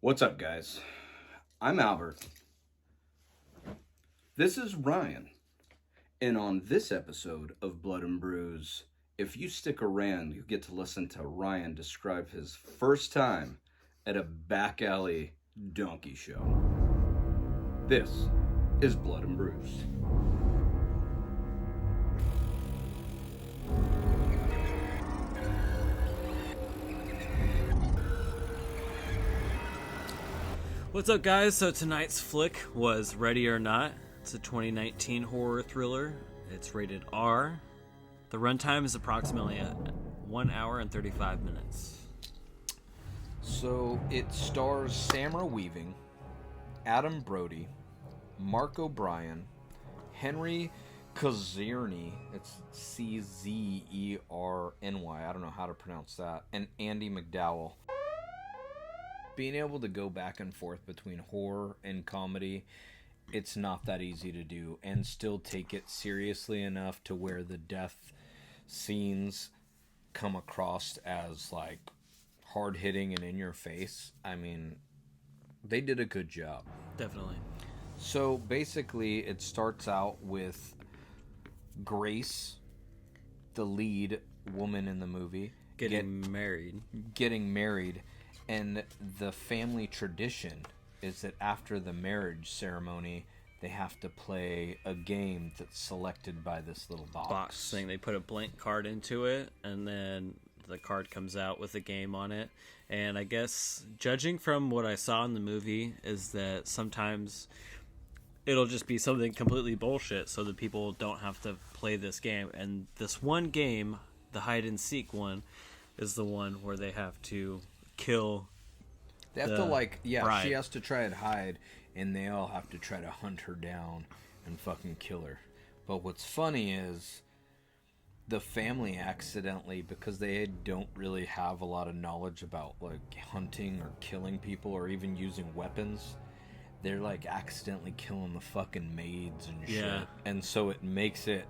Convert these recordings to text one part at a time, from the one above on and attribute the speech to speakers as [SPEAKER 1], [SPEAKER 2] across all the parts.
[SPEAKER 1] What's up, guys? I'm Albert. This is Ryan. And on this episode of Blood and Brews, if you stick around, you get to listen to Ryan describe his first time at a back alley donkey show. This is Blood and Brews.
[SPEAKER 2] What's up, guys? So tonight's flick was Ready or Not. It's a 2019 horror thriller. It's rated R. The runtime is approximately 1 hour and 35 minutes.
[SPEAKER 3] So it stars Samara Weaving, Adam Brody, Mark O'Brien, Henry Czerny, it's Czerny, I don't know how to pronounce that, and Andy McDowell. Being able to go back and forth between horror and comedy, it's not that easy to do, and still take it seriously enough to where the death scenes come across as like hard-hitting and in your face. I mean, they did a good job.
[SPEAKER 2] Definitely.
[SPEAKER 3] So basically it starts out with Grace, the lead woman in the movie,
[SPEAKER 2] Getting married.
[SPEAKER 3] And the family tradition is that after the marriage ceremony, they have to play a game that's selected by this little box
[SPEAKER 2] thing. They put a blank card into it, and then the card comes out with a game on it. And I guess, judging from what I saw in the movie, is that sometimes it'll just be something completely bullshit, so that people don't have to play this game. And this one game, the hide and seek one, is the one where they have to kill.
[SPEAKER 3] They have to
[SPEAKER 2] bride.
[SPEAKER 3] She has to try and hide, and they all have to try to hunt her down and fucking kill her. But what's funny is the family accidentally, because they don't really have a lot of knowledge about like hunting or killing people or even using weapons, they're like accidentally killing the fucking maids and shit.
[SPEAKER 2] Yeah.
[SPEAKER 3] And so it makes it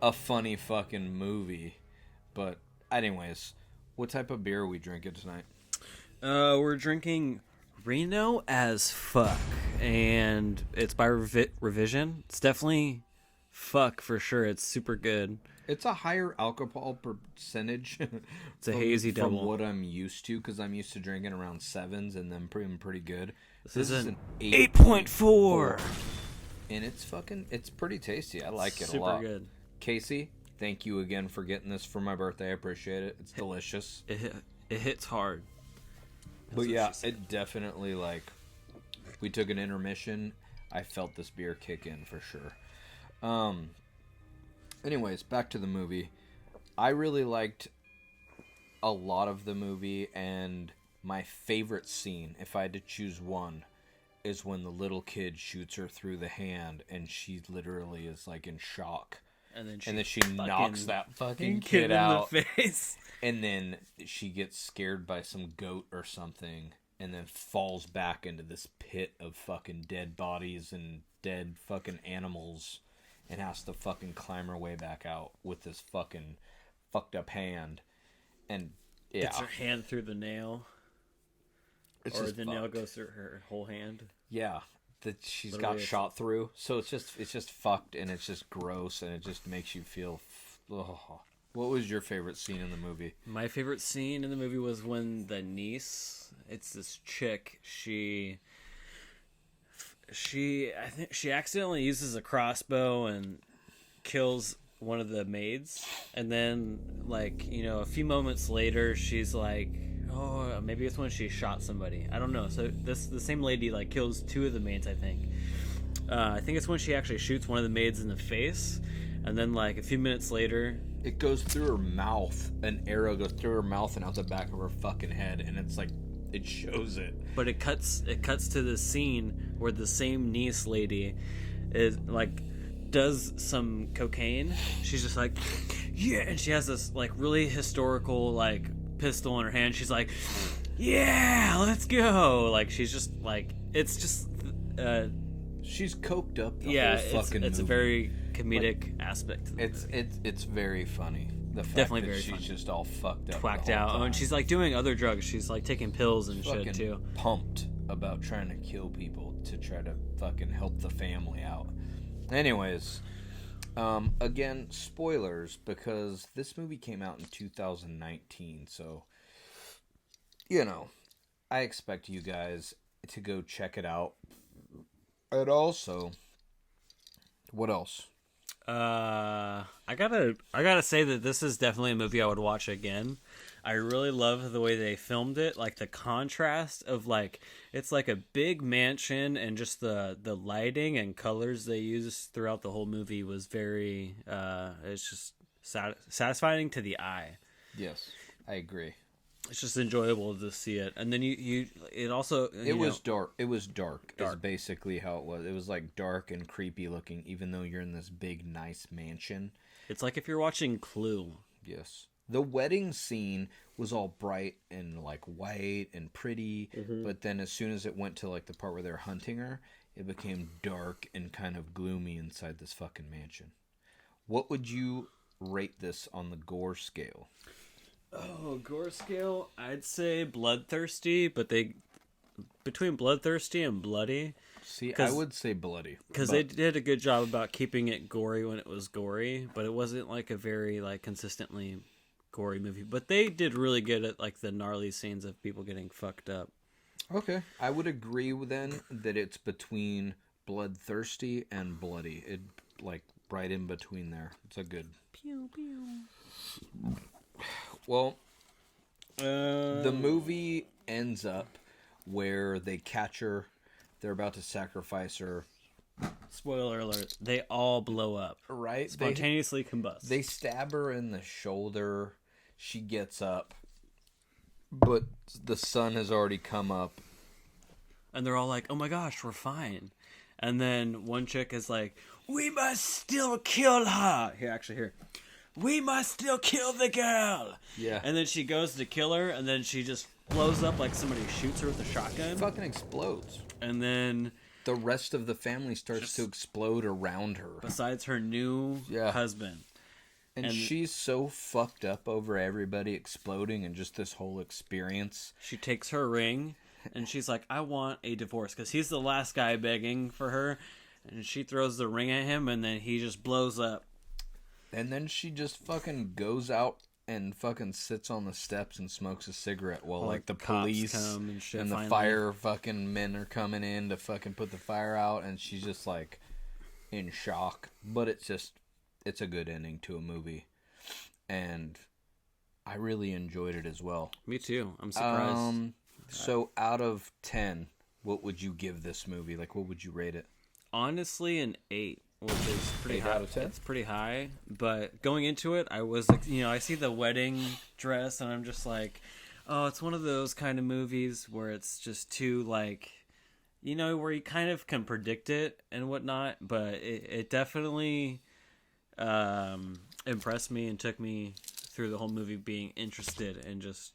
[SPEAKER 3] a funny fucking movie. But anyways, what type of beer are we drinking tonight?
[SPEAKER 2] We're drinking Reno as fuck, and it's by Revision. It's definitely fuck for sure. It's super good.
[SPEAKER 3] It's a higher alcohol percentage.
[SPEAKER 2] It's a hazy double.
[SPEAKER 3] From what I'm used to, because I'm used to drinking around 7s and then pretty good.
[SPEAKER 2] This is an 8.4.
[SPEAKER 3] And it's pretty tasty. I like it
[SPEAKER 2] super
[SPEAKER 3] a lot.
[SPEAKER 2] Super good.
[SPEAKER 3] Casey, thank you again for getting this for my birthday. I appreciate it. It's delicious.
[SPEAKER 2] It hits hard.
[SPEAKER 3] But yeah, it definitely, like, we took an intermission. I felt this beer kick in for sure. Anyways, back to the movie. I really liked a lot of the movie, and my favorite scene, if I had to choose one, is when the little kid shoots her through the hand, and she literally is, like, in shock. And then she knocks that fucking kid out
[SPEAKER 2] in the face.
[SPEAKER 3] And then she gets scared by some goat or something, and then falls back into this pit of fucking dead bodies and dead fucking animals, and has to fucking climb her way back out with this fucking fucked up hand. And yeah,
[SPEAKER 2] gets her hand through the nail, or the nail goes through her whole hand.
[SPEAKER 3] Yeah. That she's got shot through, so it's just fucked, and it's just gross, and it just makes you feel. What was your favorite scene in the movie?
[SPEAKER 2] My favorite scene in the movie was when the niece, it's this chick, she I think she accidentally uses a crossbow and kills one of the maids, and then a few moments later she's like, oh, maybe it's when she shot somebody. I don't know. So the same lady kills two of the maids, I think. I think it's when she actually shoots one of the maids in the face, and then a few minutes later,
[SPEAKER 3] it goes through her mouth. An arrow goes through her mouth and out the back of her fucking head, and it's like it shows it.
[SPEAKER 2] But it cuts to the scene where the same niece lady is does some cocaine. She's just like, yeah, and she has this really historical pistol in her hand. She's like, yeah, let's go. She's just it's just
[SPEAKER 3] she's coked up the
[SPEAKER 2] whole
[SPEAKER 3] fucking
[SPEAKER 2] it's
[SPEAKER 3] movie.
[SPEAKER 2] A very comedic aspect to
[SPEAKER 3] it's very funny. The fact
[SPEAKER 2] Definitely
[SPEAKER 3] that
[SPEAKER 2] very
[SPEAKER 3] she's
[SPEAKER 2] funny.
[SPEAKER 3] just all fucked up.
[SPEAKER 2] Twacked
[SPEAKER 3] the whole
[SPEAKER 2] out. Oh,
[SPEAKER 3] time.
[SPEAKER 2] and she's like doing other drugs. She's like taking pills and
[SPEAKER 3] fucking
[SPEAKER 2] shit too.
[SPEAKER 3] pumped about trying to kill people to try to fucking help the family out. Anyways, again, spoilers, because this movie came out in 2019, so, I expect you guys to go check it out. And also, what else?
[SPEAKER 2] I gotta say that this is definitely a movie I would watch again. I really love the way they filmed it, like the contrast of like it's like a big mansion and just the lighting and colors they use throughout the whole movie was very it's just satisfying to the eye.
[SPEAKER 3] Yes, I agree.
[SPEAKER 2] It's just enjoyable to see it, and then it also
[SPEAKER 3] It was dark. It was dark. Is
[SPEAKER 2] Dark.
[SPEAKER 3] basically how it was. It was like dark and creepy looking, even though you're in this big, nice mansion.
[SPEAKER 2] it's like if you're watching Clue.
[SPEAKER 3] Yes. The wedding scene was all bright and like white and pretty, but then as soon as it went to like the part where they're hunting her, it became dark and kind of gloomy inside this fucking mansion. What would you rate this on the gore scale?
[SPEAKER 2] Oh, gore scale, I'd say bloodthirsty, but between bloodthirsty and bloody,
[SPEAKER 3] See, I
[SPEAKER 2] 'Cause-
[SPEAKER 3] would say bloody.
[SPEAKER 2] because
[SPEAKER 3] but
[SPEAKER 2] they did a good job about keeping it gory when it was gory, but it wasn't like a very like consistently gory movie. But they did really good at like the gnarly scenes of people getting fucked up.
[SPEAKER 3] Okay. I would agree with then that it's between bloodthirsty and bloody. It like right in between there. It's a good.
[SPEAKER 2] Pew pew.
[SPEAKER 3] Well, the movie ends up where they catch her. They're about to sacrifice her.
[SPEAKER 2] Spoiler alert: they all blow up,
[SPEAKER 3] Right?
[SPEAKER 2] spontaneously combust.
[SPEAKER 3] They stab her in the shoulder. She gets up. But the sun has already come up.
[SPEAKER 2] And they're all like, "Oh my gosh, we're fine." And then one chick is like, "We must still kill her." Here. "We must still kill the girl."
[SPEAKER 3] Yeah.
[SPEAKER 2] And then she goes to kill her, and then she just blows up like somebody shoots her with a shotgun.
[SPEAKER 3] Fucking explodes.
[SPEAKER 2] And then,
[SPEAKER 3] The rest of the family starts to explode around her.
[SPEAKER 2] besides her new husband,
[SPEAKER 3] And she's so fucked up over everybody exploding and just this whole experience.
[SPEAKER 2] she takes her ring, and she's like, "I want a divorce," because he's the last guy begging for her. And she throws the ring at him, and then he just blows up.
[SPEAKER 3] And then she just fucking goes out and fucking sits on the steps and smokes a cigarette while like the
[SPEAKER 2] cops
[SPEAKER 3] police
[SPEAKER 2] come and shit
[SPEAKER 3] and the
[SPEAKER 2] finally.
[SPEAKER 3] fire fucking men are coming in to fucking put the fire out, and she's just like in shock. But it's a good ending to a movie, and I really enjoyed it as well.
[SPEAKER 2] Me too. I'm surprised.
[SPEAKER 3] So out of 10, what would you give this movie? Like, what would you rate it?
[SPEAKER 2] Honestly, an 8, which is pretty
[SPEAKER 3] 8
[SPEAKER 2] high.
[SPEAKER 3] out of 10?
[SPEAKER 2] It's pretty high, but going into it, I was like, I see the wedding dress, and I'm just like, oh, it's one of those kind of movies where it's just too like, where you kind of can predict it and whatnot, but it definitely impressed me and took me through the whole movie being interested and just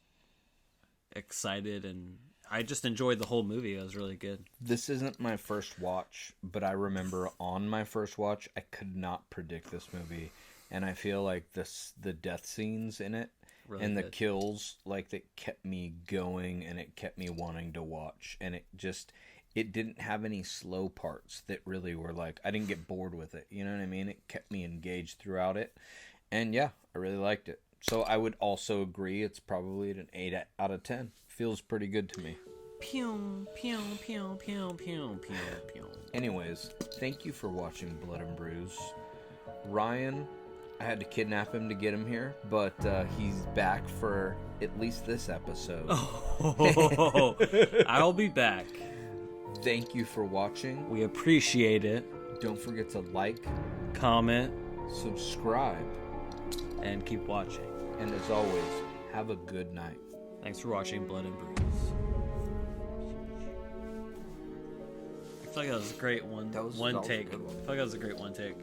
[SPEAKER 2] excited, and I just enjoyed the whole movie. It was really good.
[SPEAKER 3] This isn't my first watch, but I remember on my first watch, I could not predict this movie, and I feel like the death scenes in it
[SPEAKER 2] Really
[SPEAKER 3] and the
[SPEAKER 2] good.
[SPEAKER 3] kills, like, that kept me going and it kept me wanting to watch, and it didn't have any slow parts that really were like, I didn't get bored with it, you know what I mean? It kept me engaged throughout it, and yeah, I really liked it. So I would also agree it's probably an 8 out of 10. Feels pretty good to me.
[SPEAKER 2] Pew, pew, pew, pew, pew, pew, pew.
[SPEAKER 3] Anyways, thank you for watching Blood and Brews. Ryan, I had to kidnap him to get him here, but he's back for at least this episode.
[SPEAKER 2] Oh, I'll be back.
[SPEAKER 3] Thank you for watching.
[SPEAKER 2] We appreciate it.
[SPEAKER 3] Don't forget to like,
[SPEAKER 2] Comment
[SPEAKER 3] subscribe,
[SPEAKER 2] and keep watching.
[SPEAKER 3] and as always, have a good night.
[SPEAKER 2] Thanks for watching Blood and Brews. I feel like that was a great one.
[SPEAKER 3] That was
[SPEAKER 2] One
[SPEAKER 3] a
[SPEAKER 2] take. I
[SPEAKER 3] good one.
[SPEAKER 2] feel like that was a great one take.